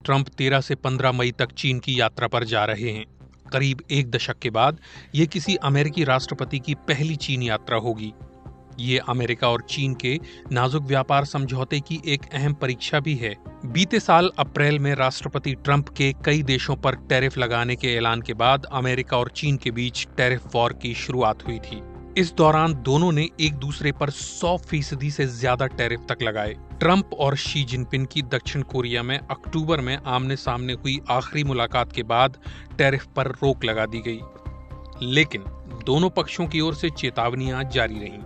Trump 13 से 15 मई तक चीन की यात्रा पर जा रहे हैं। करीब एक दशक के बाद ये किसी अमेरिकी राष्ट्रपति की पहली चीन यात्रा होगी। ये अमेरिका और चीन के नाजुक व्यापार समझौते की एक अहम परीक्षा भी है। बीते साल अप्रैल में राष्ट्रपति ट्रंप के कई देशों पर टैरिफ लगाने के ऐलान के बाद अमेरिका और चीन के बीच टैरिफ वॉर की शुरुआत हुई थी। इस दौरान दोनों ने एक दूसरे पर 100% से ज्यादा टैरिफ तक लगाए। ट्रंप और शी जिनपिंग की दक्षिण कोरिया में अक्टूबर में आमने सामने हुई आखिरी मुलाकात के बाद टैरिफ पर रोक लगा दी गई, लेकिन दोनों पक्षों की ओर से चेतावनियां जारी रहीं।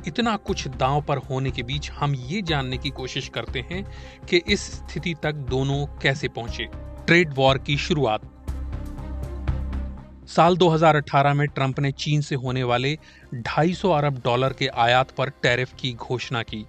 इतना कुछ दांव पर होने के बीच हम ये जानने की कोशिश करते हैं कि इस स्थिति तक दोनों कैसे पहुंचे। ट्रेड वॉर की शुरुआत। साल 2018 में ट्रंप ने चीन से होने वाले $250 अरब के आयात पर टैरिफ की घोषणा की।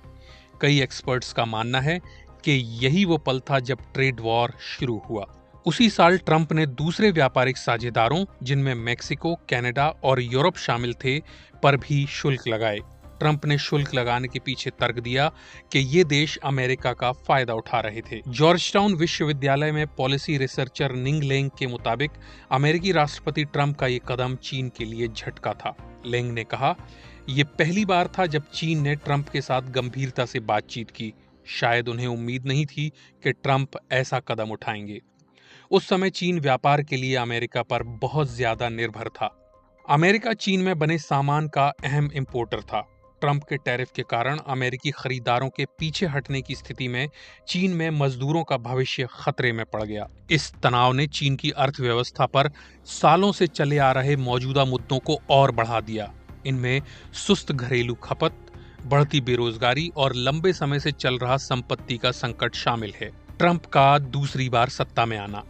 कई एक्सपर्ट्स का मानना है कि यही वो पल था जब ट्रेड वॉर शुरू हुआ। उसी साल ट्रंप ने दूसरे व्यापारिक साझेदारों, जिनमें मेक्सिको, कनाडा और यूरोप शामिल थे, पर भी शुल्क लगाए। ट्रंप ने शुल्क लगाने के पीछे तर्क दिया कि ये देश अमेरिका का फायदा उठा रहे थे। जॉर्जटाउन विश्वविद्यालय में पॉलिसी रिसर्चर निंग लेंग के मुताबिक अमेरिकी राष्ट्रपति ट्रंप का ये कदम चीन के लिए झटका था। लेंग ने कहा, ये पहली बार था जब चीन ने ट्रंप के साथ गंभीरता से बातचीत की। शायद उन्हें उम्मीद नहीं थी कि ट्रंप ऐसा कदम उठाएंगे। उस समय चीन व्यापार के लिए अमेरिका पर बहुत ज्यादा निर्भर था। अमेरिका चीन में बने सामान का अहम इंपोर्टर था। ट्रंप के टैरिफ के कारण अमेरिकी खरीदारों के पीछे हटने की स्थिति में चीन में मजदूरों का भविष्य खतरे में पड़ गया। इस तनाव ने चीन की अर्थव्यवस्था पर सालों से चले आ रहे मौजूदा मुद्दों को और बढ़ा दिया। इनमें सुस्त घरेलू खपत, बढ़ती बेरोजगारी और लंबे समय से चल रहा संपत्ति का संकट शामिल है। ट्रंप का दूसरी बार सत्ता में आना।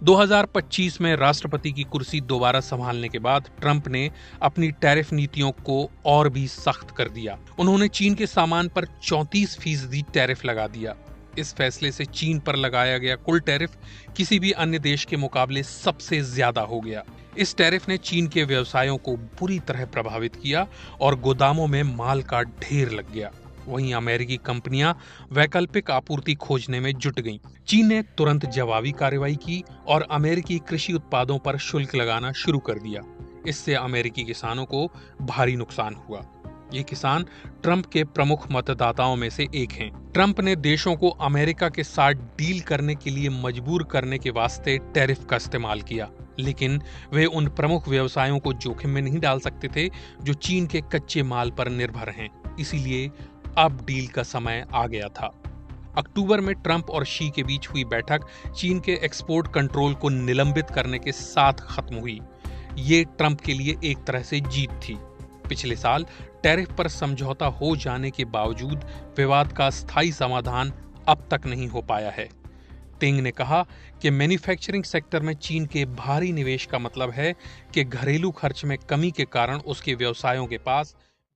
2025 में राष्ट्रपति की कुर्सी दोबारा संभालने के बाद ट्रंप ने अपनी टैरिफ नीतियों को और भी सख्त कर दिया। उन्होंने चीन के सामान पर 34% टैरिफ लगा दिया। इस फैसले से चीन पर लगाया गया कुल टैरिफ किसी भी अन्य देश के मुकाबले सबसे ज्यादा हो गया। इस टैरिफ ने चीन के व्यवसायों को बुरी तरह प्रभावित किया और गोदामों में माल का ढेर लग गया। वहीं अमेरिकी कंपनियां वैकल्पिक आपूर्ति खोजने में जुट गईं। चीन ने तुरंत जवाबी कार्रवाई की और अमेरिकी कृषि उत्पादों पर शुल्क लगाना शुरू कर दिया। इससे अमेरिकी किसानों को भारी नुकसान हुआ। ये किसान ट्रंप के प्रमुख मतदाताओं में से एक हैं। ट्रंप ने देशों को अमेरिका के साथ डील करने के लिए मजबूर करने के वास्ते टैरिफ का इस्तेमाल किया, लेकिन वे उन प्रमुख व्यवसायों को जोखिम में नहीं डाल सकते थे जो चीन के कच्चे माल पर निर्भर हैं। इसीलिए अब डील का समय आ गया था। अक्टूबर में ट्रंप और शी के बीच हुई बैठक चीन के एक्सपोर्ट कंट्रोल को निलंबित करने के साथ खत्म हुई। ये ट्रंप के लिए एक तरह से जीत थी। पिछले साल टैरिफ पर समझौता हो जाने के बावजूद विवाद का स्थायी समाधान अब तक नहीं हो पाया है। तेंग ने कहा कि मैन्युफैक्चरिंग सेक्टर में चीन के भारी निवेश का मतलब है कि घरेलू खर्च में कमी के कारण उसके व्यवसायों के पास